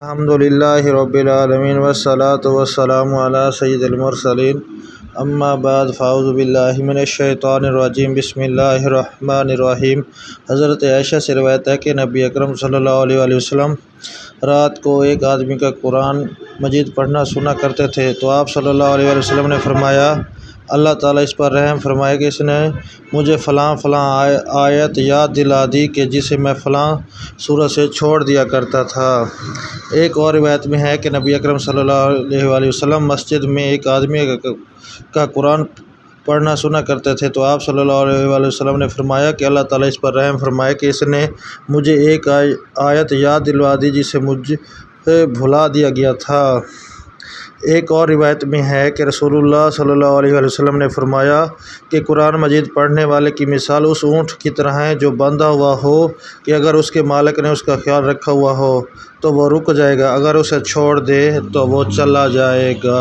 الحمد للہ رب العالمین والصلاة والسلام علی سید المرسلین اما بعد فاعوذ باللہ من الشیطان الرجیم بسم اللہ الرحمن الرحیم۔ حضرت عائشہ سے روایت ہے کہ نبی اکرم صلی اللہ علیہ وسلم رات کو ایک آدمی کا قرآن مجید پڑھنا سنا کرتے تھے تو آپ صلی اللہ علیہ وسلم نے فرمایا، اللہ تعالیٰ اس پر رحم فرمائے کہ اس نے مجھے فلاں آیت یاد دلا دی کہ جسے میں فلاں سورت سے چھوڑ دیا کرتا تھا۔ ایک اور روایت میں ہے کہ نبی اکرم صلی اللہ علیہ وسلم مسجد میں ایک آدمی کا قرآن پڑھنا سنا کرتے تھے تو آپ صلی اللہ علیہ وسلم نے فرمایا کہ اللہ تعالیٰ اس پر رحم فرمائے کہ اس نے مجھے ایک آیت یاد دلوا دی جسے مجھے بھلا دیا گیا تھا۔ ایک اور روایت میں ہے کہ رسول اللہ صلی اللہ علیہ وسلم نے فرمایا کہ قرآن مجید پڑھنے والے کی مثال اس اونٹ کی طرح ہے جو باندھا ہوا ہو کہ اگر اس کے مالک نے اس کا خیال رکھا ہوا ہو تو وہ رک جائے گا، اگر اسے چھوڑ دے تو وہ چلا جائے گا۔